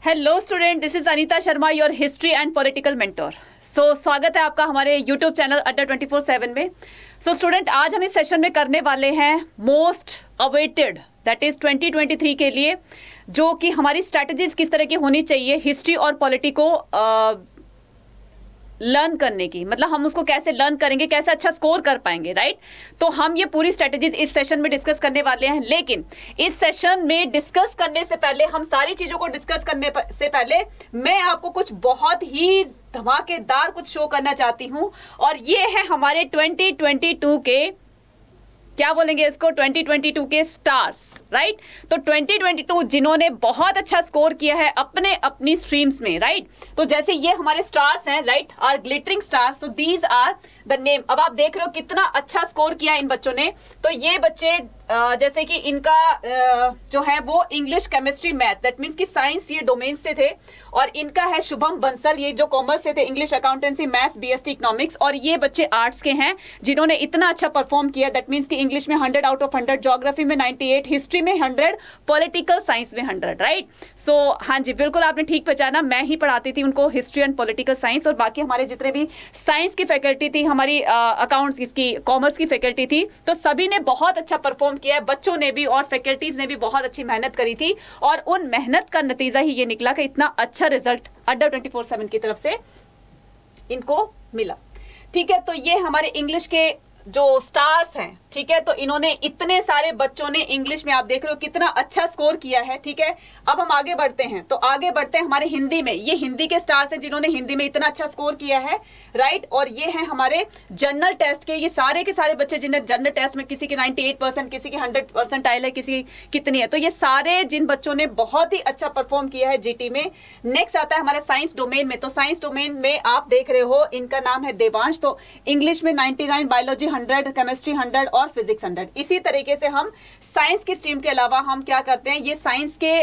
Hello student, this is Anita Sharma, your history and political mentor. स्वागत है आपका हमारे यूट्यूब चैनल अड्डा 24/7 में। स्टूडेंट, आज हम इस सेशन में करने वाले हैं मोस्ट अवेटेड, दैट इज 2023 के लिए, जो कि हमारी स्ट्रैटेजीज किस तरह की होनी चाहिए हिस्ट्री और पॉलिटी को लर्न करने की। मतलब हम उसको कैसे लर्न करेंगे, कैसे अच्छा स्कोर कर पाएंगे, राइट? तो हम ये पूरी स्ट्रेटेजीज इस सेशन में डिस्कस करने वाले हैं। लेकिन इस सेशन में डिस्कस करने से पहले, हम सारी चीजों को डिस्कस करने से पहले मैं आपको कुछ बहुत ही धमाकेदार कुछ शो करना चाहती हूं, और ये है हमारे 2022 के, क्या बोलेंगे इसको, 2022 के स्टार्स, राइट? तो 2022 जिन्होंने बहुत अच्छा स्कोर किया है अपने अपनी स्ट्रीम्स में, राइट? तो जैसे ये हमारे स्टार्स हैं, right, are glittering stars, so these are the name. अब आप देख रहे हो कितना अच्छा स्कोर किया इन बच्चों ने। तो ये बच्चे जैसे कि इनका जो है वो English, chemistry, math, that means कि साइंस ये डोमेन से थे, और इनका है शुभम बंसल, ये जो कॉमर्स से थे, English, accountancy, maths, BST economics, और ये बच्चे आर्ट्स के हैं जिन्होंने इतना अच्छा परफॉर्म किया। दैट मीन्स कि इंग्लिश में 100 आउट ऑफ 100, ज्योग्राफी में 98, हिस्ट्री में 100, पॉलिटिकल साइंस में 100, राइट? सो हाँ जी, बिल्कुल आपने ठीक पहचाना, मैं ही पढ़ाती थी उनको हिस्ट्री एंड पॉलिटिकल साइंस, और बाकी हमारे जितने भी साइंस की फैकल्टी थी, हमारी अकाउंट्स की, कॉमर्स की फैकल्टी थी, तो सभी ने बहुत अच्छा परफॉर्म किया है। बच्चों ने भी और फैकल्टीज ने भी बहुत अच्छी मेहनत करी थी, और उन मेहनत का नतीजा ही ये निकला कि इतना अच्छा रिजल्ट अड्डा 24/7 की तरफ से इनको मिला। ठीक है, तो ये हमारे इंग्लिश के जो स्टार्स हैं, ठीक है, तो इन्होंने इतने सारे बच्चों ने इंग्लिश में, आप देख रहे हो कितना अच्छा स्कोर किया है। ठीक है, अब हम आगे बढ़ते हैं, तो आगे बढ़ते हैं हमारे हिंदी में। ये हिंदी के स्टार्स हैं जिन्होंने हिंदी में इतना अच्छा स्कोर किया है, राइट? और ये हैं हमारे जनरल टेस्ट के, ये सारे के सारे बच्चे जिन्हें जनरल टेस्ट में किसी की 98%, किसी की 100% आयल है, किसी कितनी है, तो ये सारे जिन बच्चों ने बहुत ही अच्छा परफॉर्म किया है जीटी में। नेक्स्ट आता है हमारे साइंस डोमेन में। तो साइंस डोमेन में आप देख रहे हो, इनका नाम है देवांश। तो इंग्लिश में 99, बायोलॉजी 100, केमिस्ट्री 100 और फिजिक्स 100। इसी तरीके से हम साइंस की स्ट्रीम के अलावा हम क्या करते हैं, ये साइंस के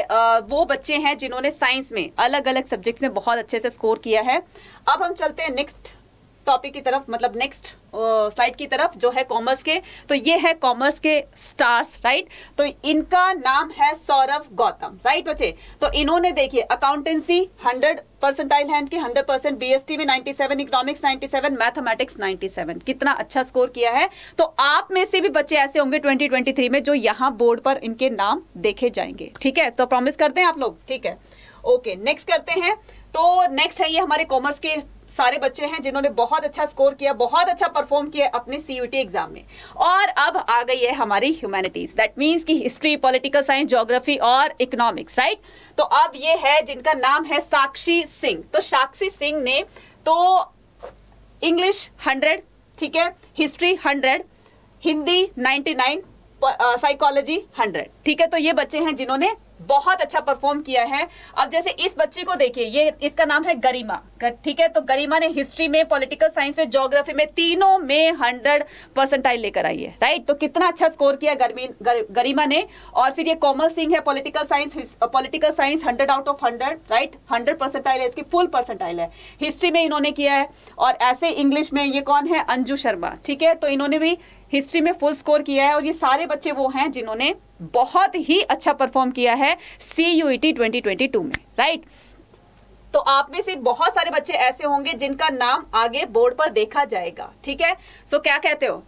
वो बच्चे हैं जिन्होंने साइंस में अलग अलग सब्जेक्ट्स में बहुत अच्छे से स्कोर किया है। अब हम चलते हैं नेक्स्ट टॉपिक की तरफ, मतलब नेक्स्ट स्लाइड की तरफ, जो है कॉमर्स के। तो ये है कॉमर्स के स्टार्स, राइट? तो इनका नाम है सौरभ गौतम, राइट बच्चे? तो इन्होंने देखिए अकाउंटेंसी 100% है इनकी, 100%, बीएसटी में 97, इकोनॉमिक्स 97, मैथमेटिक्स 97। कितना अच्छा स्कोर किया है। तो आप में से भी बच्चे ऐसे होंगे 2023 में जो यहाँ बोर्ड पर इनके नाम देखे जाएंगे। ठीक है, तो प्रॉमिस करते हैं आप लोग, ठीक है? ओके, नेक्स्ट करते हैं। तो नेक्स्ट है ये हमारे कॉमर्स के सारे बच्चे हैं जिन्होंने बहुत अच्छा स्कोर किया, बहुत अच्छा परफॉर्म किया अपने सीयूटी एग्जाम में। और अब आ गई है हमारी ह्यूमैनिटीज, दैट मींस कि हिस्ट्री, पॉलिटिकल साइंस, ज्योग्राफी और इकोनॉमिक्स, राइट? तो अब ये है जिनका नाम है साक्षी सिंह। तो साक्षी सिंह ने तो इंग्लिश 100, ठीक है, हिस्ट्री 100, हिंदी 99, साइकोलॉजी 100। ठीक है, तो ये बच्चे हैं जिन्होंने बहुत अच्छा परफॉर्म किया है। अब जैसे इस बच्चे को देखिए, ये इसका नाम है गरिमा, ठीक है? तो गरिमा ने हिस्ट्री में, पॉलिटिकल साइंस में, ज्योग्राफी में, तीनों में 100% लेकर आई है, राइट? तो कितना अच्छा स्कोर किया गरिमा ने। और फिर ये कोमल सिंह है, political science 100 out of 100, right? 100% है, इसकी फुल परसेंटाइल है। हिस्ट्री में इन्होंने किया है, और ऐसे इंग्लिश में ये कौन है, अंजू शर्मा, ठीक है? तो इन्होंने भी हिस्ट्री में फुल स्कोर किया है। और ये सारे बच्चे वो हैं जिन्होंने बहुत ही अच्छा परफॉर्म किया है सीयूईटी 2022 में, राइट? तो आप में से बहुत सारे बच्चे ऐसे होंगे जिनका नाम आगे बोर्ड पर देखा जाएगा, ठीक है? सो क्या कहते हो,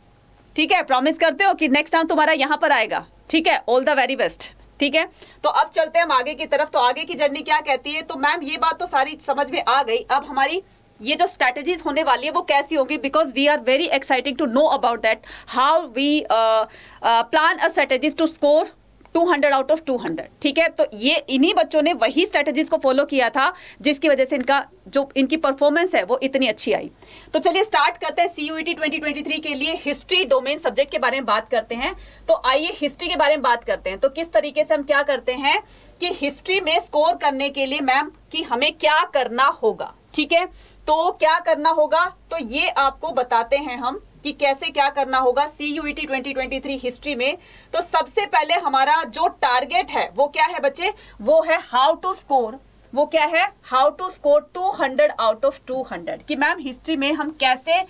ठीक है? प्रॉमिस करते हो कि नेक्स्ट टाइम तुम्हारा यहां पर आएगा, ठीक है? ऑल द वेरी बेस्ट, ठीक है? तो अब चलते हैं हम आगे की तरफ। तो आगे की जर्नी क्या कहती है? तो मैम ये बात तो सारी समझ में आ गई। अब हमारी ये जो स्ट्रैटेजीज होने वाली है वो कैसी होगी, because we are very exciting to know about that how we plan a strategies to score 200 out of 200। ठीक है, तो ये इन्हीं बच्चों ने वही स्ट्रैटेजीज को फॉलो किया था जिसकी वजह से इनका जो इनकी परफॉर्मेंस है वो इतनी अच्छी आई। तो चलिए स्टार्ट करते हैं सीयूईटी 2023 के लिए हिस्ट्री डोमेन सब्जेक्ट के बारे में बात करते हैं। तो आइए हिस्ट्री के बारे में बात करते हैं। तो किस तरीके से हम क्या करते हैं कि हिस्ट्री में स्कोर करने के लिए मैम कि हमें क्या करना होगा, ठीक है? तो क्या करना होगा, तो ये आपको बताते हैं हम कि कैसे क्या करना होगा सीयूईटी 2023 हिस्ट्री में। तो सबसे पहले हमारा जो टारगेट है वो क्या है बच्चे, वो है हाउ टू स्कोर, वो क्या है, how to score 200 out of 200, कि मैम हिस्ट्री में हम कैसे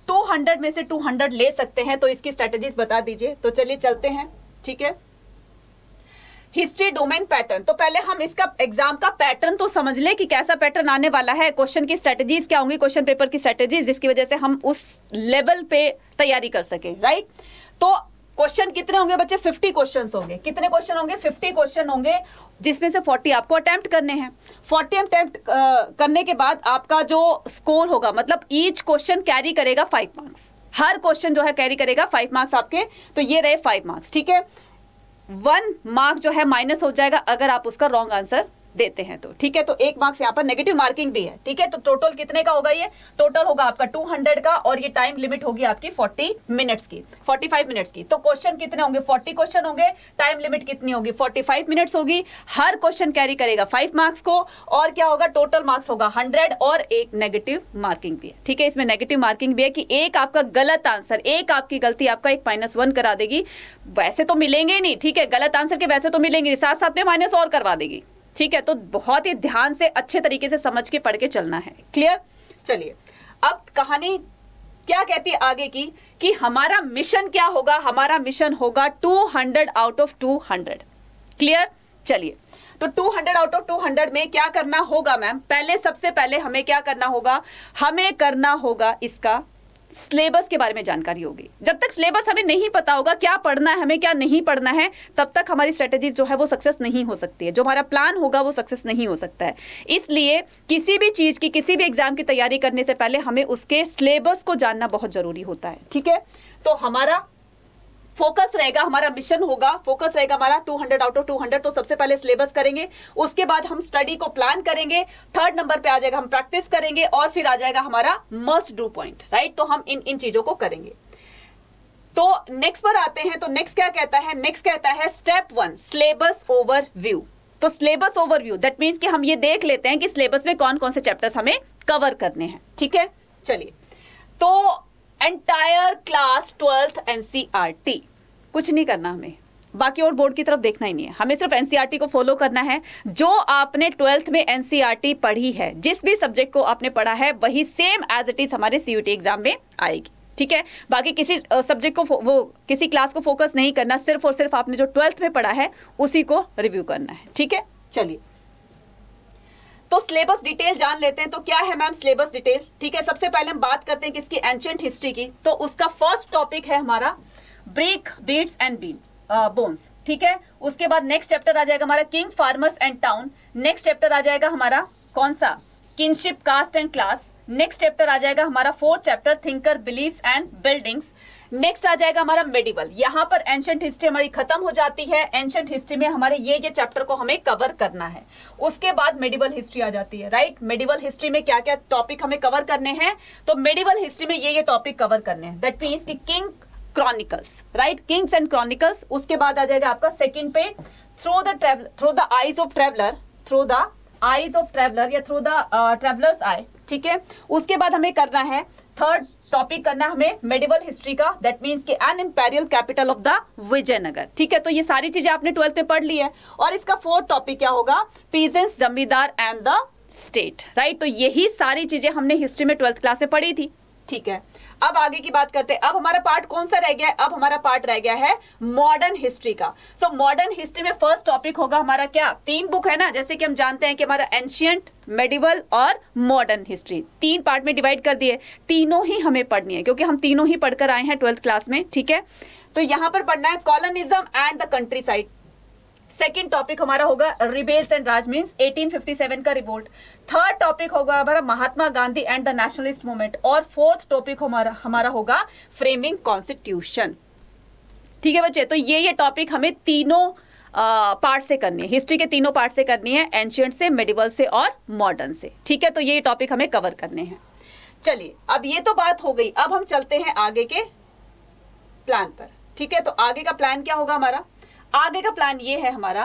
200 में से 200 ले सकते हैं। तो इसकी स्ट्रेटेजीज बता दीजिए। तो चलिए चलते हैं, ठीक है? History domain pattern. तो पहले हम इसका एग्जाम का पैटर्न तो समझ ले कि कैसा पैटर्न आने वाला है, क्वेश्चन की स्ट्रेटजीज क्या होंगी, क्वेश्चन पेपर की स्ट्रेटजीज, जिसकी वजह से हम उस लेवल पे तैयारी कर सके, राइट। तो क्वेश्चन कितने होंगे बच्चे? 50 क्वेश्चन होंगे। कितने क्वेश्चन होंगे? 50 क्वेश्चन होंगे, जिसमें से 40 आपको अटेम्प्ट करने हैं। 40 अटेम्प्ट करने के बाद आपका जो स्कोर होगा, मतलब ईच क्वेश्चन कैरी करेगा 5 मार्क्स। हर क्वेश्चन जो है कैरी करेगा 5 मार्क्स आपके। तो ये रहे 5 मार्क्स, ठीक है। 1 मार्क जो है माइनस हो जाएगा अगर आप उसका रॉन्ग आंसर देते हैं तो, ठीक है। तो 1 मार्क्स यहाँ पर नेगेटिव मार्किंग भी है, ठीक है। तो टोटल कितने का होगा? ये टोटल होगा आपका 200 का, और ये टाइम लिमिट होगी आपकी 40 मिनट्स की, 45 मिनट्स की। तो क्वेश्चन कितने होंगे? 40 क्वेश्चन होंगे। टाइम लिमिट कितनी होगी? 45 मिनट्स होगी। हर क्वेश्चन कैरी करेगा 5 मार्क्स को, और क्या होगा? टोटल मार्क्स होगा 100, और एक नेगेटिव मार्किंग भी है, ठीक है। इसमें नेगेटिव मार्किंग भी है कि एक आपका गलत आंसर, एक आपकी गलती आपका एक -1 करा देगी। वैसे तो मिलेंगे ही नहीं, ठीक है, गलत आंसर के वैसे तो मिलेंगे, साथ साथ में माइनस और करवा देगी, ठीक है। तो बहुत ही ध्यान से अच्छे तरीके से समझ के पढ़ के चलना है, क्लियर। चलिए, अब कहानी क्या कहती है आगे की, कि हमारा मिशन क्या होगा? हमारा मिशन होगा 200 आउट ऑफ 200, क्लियर। चलिए, तो 200 आउट ऑफ 200 में क्या करना होगा मैम? पहले सबसे पहले हमें क्या करना होगा? हमें करना होगा इसका सिलेबस के बारे में जानकारी होगी। जब तक सिलेबस हमें नहीं पता होगा क्या पढ़ना है हमें, क्या नहीं पढ़ना है, तब तक हमारी स्ट्रेटेजीज जो है वो सक्सेस नहीं हो सकती है, जो हमारा प्लान होगा वो सक्सेस नहीं हो सकता है। इसलिए किसी भी चीज की, किसी भी एग्जाम की तैयारी करने से पहले हमें उसके सिलेबस को जानना बहुत जरूरी होता है, ठीक है। तो हमारा फोकस रहेगा, हमारा मिशन होगा, फोकस रहेगा हमारा 200 आउट ऑफ 200। तो सबसे पहले सिलेबस करेंगे, उसके बाद हम स्टडी को प्लान करेंगे, 3rd नंबर पे आ जाएगा हम प्रैक्टिस करेंगे, और फिर आ जाएगा हमारा मस्ट डू पॉइंट, राइट। तो हम इन चीजों को करेंगे। तो नेक्स्ट पर आते हैं। तो नेक्स्ट क्या कहता है? नेक्स्ट कहता है स्टेप 1 सिलेबस ओवरव्यू। तो सिलेबस ओवरव्यू दैट मींस कि हम ये देख लेते हैं कि सिलेबस में कौन कौन से चैप्टर्स हमें कवर करने हैं, ठीक है। चलिए, तो एंटायर क्लास 12th एनसीईआरटी, कुछ नहीं करना हमें, बाकी और बोर्ड की तरफ देखना ही नहीं है, हमें सिर्फ एनसीईआरटी को फॉलो करना है। जो आपने 12th में एनसीईआरटी पढ़ी है, जिस भी सब्जेक्ट को आपने पढ़ा है, वही सेम एज इट इज हमारे सीयूटी एग्जाम में आएगी, ठीक है। बाकी किसी सब्जेक्ट को वो किसी क्लास को फोकस नहीं करना, सिर्फ और सिर्फ आपने जो 12th में पढ़ा है उसी को रिव्यू करना है, ठीक है। चलिए, तो सिलेबस डिटेल जान लेते हैं। तो क्या है मैम सिलेबस डिटेल? ठीक है, सबसे पहले हम बात करते हैं किसकी? एंशिएंट हिस्ट्री की। तो उसका फर्स्ट टॉपिक है हमारा ब्रिक, बीड्स एंड बोन्स, ठीक है। उसके बाद नेक्स्ट चैप्टर आ जाएगा हमारा king, farmers and town. Next chapter आ जाएगा हमारा कौन सा? Kinship, caste and class. Next chapter आ जाएगा हमारा 4th chapter thinker, believes and buildings. Next आ जाएगा हमारा मेडिवल। यहाँ पर एंशिएंट हिस्ट्री हमारी खत्म हो जाती है। एंशिएंट हिस्ट्री में हमारे ये चैप्टर को हमें कवर करना है। उसके बाद मेडिवल हिस्ट्री आ जाती है, राइट। मेडिवल हिस्ट्री में क्या क्या टॉपिक हमें कवर करने हैं? तो मेडिवल हिस्ट्री में ये टॉपिक कवर करने हैं, दैट मीन्स कि king chronicles, right, Kings and chronicles. उसके बाद आ जाएगा आपका सेकंड पे through the eyes of traveller, through the eyes of traveller या थ्रू द ट्रेवलर्स आई, ठीक है। उसके बाद हमें करना है 3rd टॉपिक करना है हमें मेडिवल हिस्ट्री का, दैट मींस कि an imperial capital of the Vijayanagara, ठीक है। तो ये सारी चीजें आपने 12th में पढ़ ली है। और इसका 4th टॉपिक क्या होगा? पीजेंट्स, जमींदार एंड द स्टेट, राइट। तो यही सारी चीजें हमने हिस्ट्री में 12th क्लास में पढ़ी थी, ठीक है। अब आगे की बात करते हैं। अब हमारा पार्ट कौन सा रह गया है? अब हमारा पार्ट रह गया है मॉडर्न हिस्ट्री का। सो मॉडर्न हिस्ट्री में फर्स्ट टॉपिक होगा हमारा क्या? 3 बुक है ना, जैसे कि हम जानते हैं कि हमारा एंशिएंट, मेडिवल और मॉडर्न हिस्ट्री 3 पार्ट में डिवाइड कर दिए। तीनों ही हमें पढ़नी है, क्योंकि हम तीनों ही पढ़कर आए हैं 12th क्लास में, ठीक है। तो यहां पर पढ़ना है colonialism and the country side. Second topic हमारा होगा रिबेल्स एंड राज, मींस 1857 का रिवोल्ट। 3rd टॉपिक होगा हमारा Mahatma Gandhi and the nationalist movement. और 4th टॉपिक हमारा होगा फ्रेमिंग कॉन्स्टिट्यूशन, ठीक है बच्चे। तो ये टॉपिक हमें तीनों पार्ट से करनी है, हिस्ट्री के तीनों पार्ट से करनी है, एंशिएंट से, मेडिवल से और मॉडर्न से, ठीक है। तो ये टॉपिक हमें कवर करने हैं। चलिए, अब ये तो बात हो गई। अब हम चलते हैं आगे के प्लान पर, ठीक है। तो आगे का प्लान क्या होगा हमारा? आगे का प्लान ये है हमारा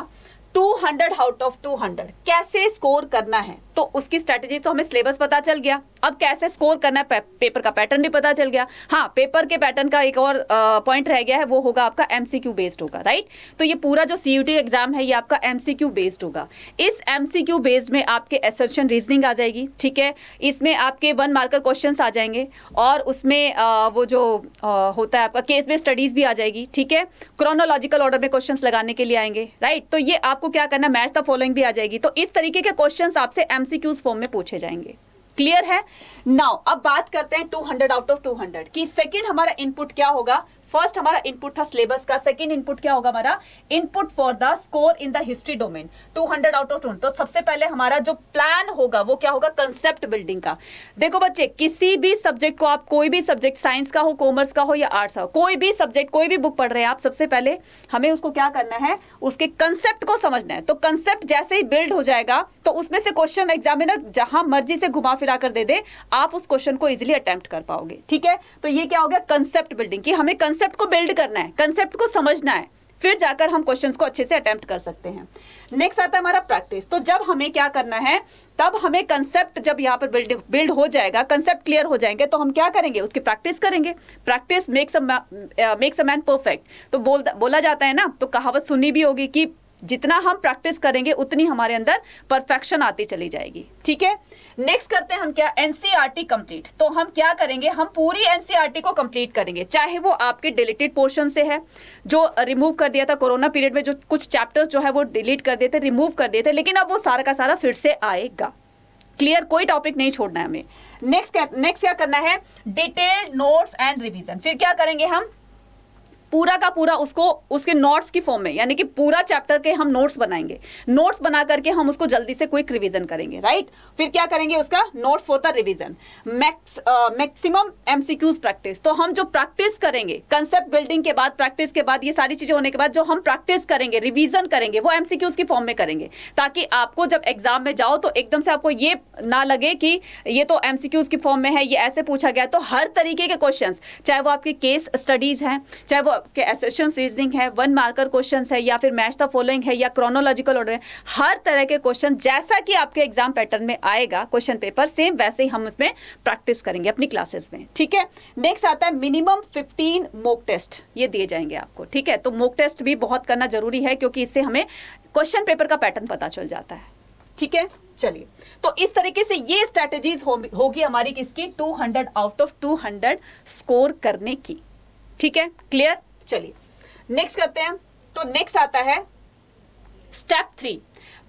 200 आउट ऑफ 200 कैसे स्कोर करना है। तो उसकी स्ट्रेटेजी तो हमें सिलेबस पता चल गया, अब कैसे स्कोर करना है पेपर का पैटर्न भी पता चल गया। हाँ, पेपर के पैटर्न का एक और पॉइंट रह गया है, वो होगा आपका एमसीक्यू बेस्ड होगा, राइट। तो ये पूरा जो सीयूटी एग्जाम है ये आपका एमसीक्यू बेस्ड होगा। इस एमसीक्यू बेस्ड में आपके असर्शन रीजनिंग आ जाएगी, ठीक है, इसमें आपके 1 मार्कर क्वेश्चंस आ जाएंगे, और उसमें वो जो होता है आपका केस बेस्ड स्टडीज भी आ जाएगी, ठीक है, क्रोनोलॉजिकल ऑर्डर में क्वेश्चंस लगाने के लिए आएंगे, राइट। तो ये आपको क्या करना, मैच द फॉलोइंग भी आ जाएगी। तो इस तरीके के क्वेश्चंस आपसे एमसीक्यूज फॉर्म में पूछे जाएंगे। क्लियर है? नाउ अब बात करते हैं 200 आउट ऑफ 200 की। सेकंड हमारा इनपुट क्या होगा? फर्स्ट हमारा इनपुट था सिलेबस का, सेकंड इनपुट क्या होगा हमारा? Input for the score in the history domain 200 out of 200। तो सबसे पहले हमारा जो प्लान होगा वो क्या होगा? कंसेप्ट बिल्डिंग का। देखो बच्चे, किसी भी सब्जेक्ट को आप, कोई भी सब्जेक्ट, साइंस का हो, कॉमर्स का हो या आर्ट्स का हो, कोई भी सब्जेक्ट, कोई भी बुक पढ़ रहे हैं आप, सबसे पहले हमें उसको क्या करना है? उसके कंसेप्ट को समझना है। तो कंसेप्ट जैसे ही बिल्ड हो जाएगा तो उसमें से क्वेश्चन एग्जामिनर जहां मर्जी से घुमा फिरा कर दे दे, आप उस क्वेश्चन को इजीली अटेम्प्ट कर पाओगे, ठीक है। तो ये क्या हो गया? कंसेप्ट बिल्डिंग, कि हमें कंसेप्ट को बिल्ड करना है, कंसेप्ट को समझना है, फिर जाकर हम क्वेश्चंस को अच्छे से अटेम्प्ट कर सकते हैं। नेक्स्ट आता है हमारा प्रैक्टिस। तो जब हमें क्या करना है, तब हमें कंसेप्ट जब यहाँ पर बिल्ड हो जाएगा, कंसेप्ट क्लियर हो जाएंगे, तो हम क्या करेंगे? उसकी प्रैक्टिस करेंगे। Practice makes a man perfect. तो बोला जाता है ना, तो कहावत सुनी भी होगी कि जितना हम प्रैक्टिस करेंगे उतनी हमारे अंदर परफेक्शन आती चली जाएगी, ठीक है। नेक्स्ट करते हैं हम क्या? NCERT complete. तो हम क्या करेंगे? हम पूरी एनसीईआरटी को कंप्लीट करेंगे, चाहे वो आपके डिलीटेड पोर्शन से है, जो रिमूव कर दिया था कोरोना पीरियड में, जो कुछ चैप्टर्स जो है वो डिलीट कर दिए थे, रिमूव कर दिए थे, लेकिन अब वो सारा का सारा फिर से आएगा। क्लियर? कोई टॉपिक नहीं छोड़ना है हमें। नेक्स्ट क्या करना है? Detailed notes and revision. फिर क्या करेंगे हम? पूरा का पूरा उसको उसके नोट्स की फॉर्म में, यानी कि पूरा चैप्टर के हम नोट्स बनाएंगे, नोट्स बना करके हम उसको जल्दी से क्विक रिवीजन करेंगे, राइट। फिर क्या करेंगे? उसका notes for the revision. Maximum MCQs practice. तो हम जो प्रैक्टिस करेंगे कंसेप्ट बिल्डिंग के बाद, प्रैक्टिस के बाद, ये सारी चीजें होने के बाद जो हम प्रैक्टिस करेंगे, रिवीजन करेंगे, वो एमसीक्यूज की फॉर्म में करेंगे, ताकि आपको जब एग्जाम में जाओ तो एकदम से आपको ये ना लगे कि ये तो एमसीक्यूज की फॉर्म में है, ये ऐसे पूछा गया। तो हर तरीके के क्वेश्चंस, चाहे वो आपके केस स्टडीज हैं, चाहे वो के असर्शन रीजनिंग है, 1 मार्कर क्वेश्चंस है, या फिर मैच द फॉलोइंग है, या क्रोनोलॉजिकल ऑर्डर है, हर तरह के क्वेश्चन जैसा कि आपके एग्जाम पैटर्न में आएगा क्वेश्चन पेपर, सेम वैसे ही हम उसमें प्रैक्टिस करेंगे अपनी क्लासेस में, ठीक है। नेक्स्ट आता है मिनिमम 15 मॉक टेस्ट, ये दिए जाएंगे आपको, ठीक है। तो मॉक टेस्ट भी बहुत करना जरूरी है, क्योंकि इससे हमें क्वेश्चन पेपर का पैटर्न पता चल जाता है, ठीक है। चलिए, तो इस तरीके से ये स्ट्रेटेजीज होगी हमारी किसकी? 200 आउट ऑफ 200 स्कोर करने की, ठीक है। क्लियर? चलिए नेक्स्ट करते हैं। तो नेक्स्ट आता है step 3,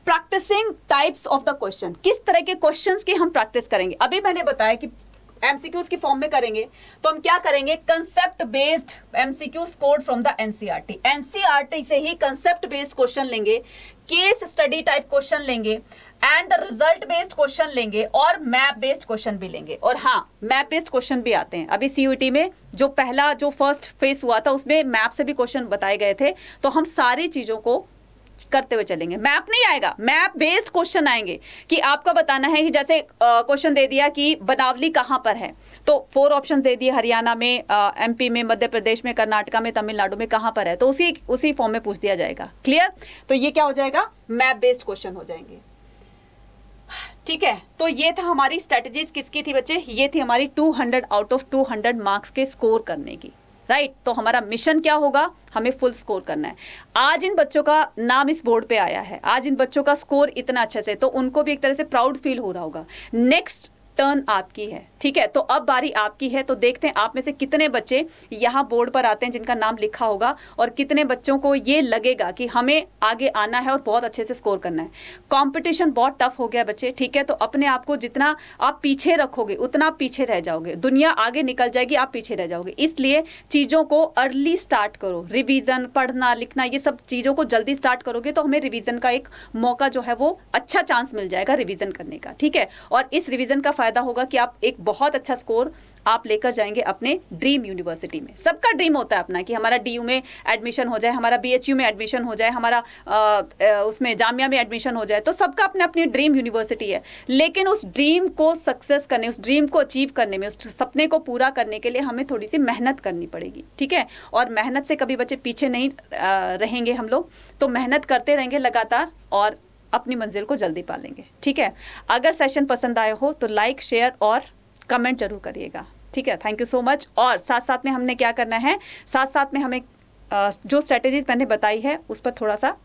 practising types of the question. किस तरह के क्वेश्चंस की हम प्रैक्टिस करेंगे? अभी मैंने बताया कि एमसीक्यूज की फॉर्म में करेंगे, तो हम क्या करेंगे? Concept based MCQ scored from the NCERT. NCERT से ही कंसेप्ट बेस्ड क्वेश्चन लेंगे, केस स्टडी टाइप क्वेश्चन लेंगे, and the result based question लेंगे, और मैप बेस्ड क्वेश्चन भी लेंगे। और हाँ, मैप बेस्ड क्वेश्चन भी आते हैं। अभी सीयूटी में जो पहला जो फर्स्ट फेज हुआ था उसमें मैप से भी क्वेश्चन बताए गए थे। तो हम सारी चीजों को करते हुए चलेंगे। मैप नहीं आएगा, मैप बेस्ड क्वेश्चन आएंगे, कि आपका बताना है कि जैसे क्वेश्चन दे दिया कि बनावली कहां पर है, तो 4 ऑप्शन दे दिए, हरियाणा में, एमपी में, मध्य प्रदेश में, कर्नाटका में, तमिलनाडु में, कहां पर है, तो उसी फॉर्म में पूछ दिया जाएगा। क्लियर? तो ये क्या हो जाएगा? मैप बेस्ड क्वेश्चन हो जाएंगे, ठीक है। तो ये था हमारी स्ट्रेटजीज, किसकी थी बच्चे? ये थी हमारी 200 आउट ऑफ 200 मार्क्स के स्कोर करने की, राइट। तो हमारा मिशन क्या होगा? हमें फुल स्कोर करना है। आज इन बच्चों का नाम इस बोर्ड पे आया है, आज इन बच्चों का स्कोर इतना अच्छे से, तो उनको भी एक तरह से प्राउड फील हो रहा होगा। नेक्स्ट टर्न आपकी है, ठीक है। तो अब बारी आपकी है। तो देखते हैं आप में से कितने बच्चे यहाँ बोर्ड पर आते हैं जिनका नाम लिखा होगा, और कितने बच्चों को ये लगेगा कि हमें आगे आना है और बहुत अच्छे से स्कोर करना है। कंपटीशन बहुत टफ हो गया बच्चे, ठीक है। तो अपने आप को जितना आप पीछे रखोगे उतना आप पीछे रह जाओगे, दुनिया आगे निकल जाएगी, आप पीछे रह जाओगे। इसलिए चीज़ों को अर्ली स्टार्ट करो, रिवीजन, पढ़ना लिखना, ये सब चीज़ों को जल्दी स्टार्ट करोगे तो हमें रिवीजन का एक मौका जो है वो अच्छा चांस मिल जाएगा रिवीजन करने का, ठीक है। और इस रिवीजन का फायदा होगा कि आप एक बहुत अच्छा स्कोर आप लेकर जाएंगे अपने ड्रीम यूनिवर्सिटी में। सबका ड्रीम होता है अपना कि हमारा डीयू में एडमिशन हो जाए, हमारा बीएचयू में एडमिशन हो जाए, हमारा उसमें जामिया में एडमिशन हो जाए। तो सबका अपने अपनी ड्रीम यूनिवर्सिटी है, लेकिन उस ड्रीम को सक्सेस करने, उस ड्रीम को अचीव करने में, उस सपने को पूरा करने के लिए हमें थोड़ी सी मेहनत करनी पड़ेगी, ठीक है। और मेहनत से कभी बच्चे पीछे नहीं रहेंगे हम लोग, तो मेहनत करते रहेंगे लगातार और अपनी मंजिल को जल्दी पा लेंगे। ठीक है, अगर सेशन पसंद आए हो तो लाइक, शेयर और कमेंट जरूर करिएगा। ठीक है, थैंक यू सो मच। और साथ साथ में हमने क्या करना है, साथ साथ में हमें जो स्ट्रेटेजीज मैंने बताई है उस पर थोड़ा सा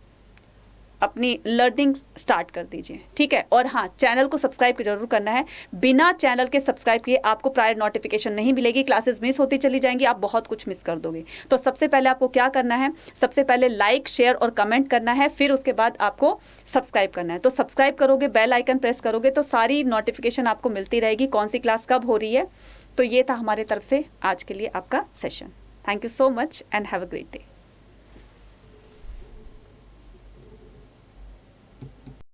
अपनी लर्निंग स्टार्ट कर दीजिए। ठीक है, और हाँ, चैनल को सब्सक्राइब जरूर करना है। बिना चैनल के सब्सक्राइब किए आपको प्रायर नोटिफिकेशन नहीं मिलेगी, क्लासेस मिस होती चली जाएंगी, आप बहुत कुछ मिस कर दोगे। तो सबसे पहले आपको क्या करना है, सबसे पहले लाइक, शेयर और कमेंट करना है, फिर उसके बाद आपको सब्सक्राइब करना है। तो सब्सक्राइब करोगे, बेल आइकन प्रेस करोगे तो सारी नोटिफिकेशन आपको मिलती रहेगी, कौन सी क्लास कब हो रही है। तो ये था हमारे तरफ से आज के लिए आपका session. Thank you so much and have a great day.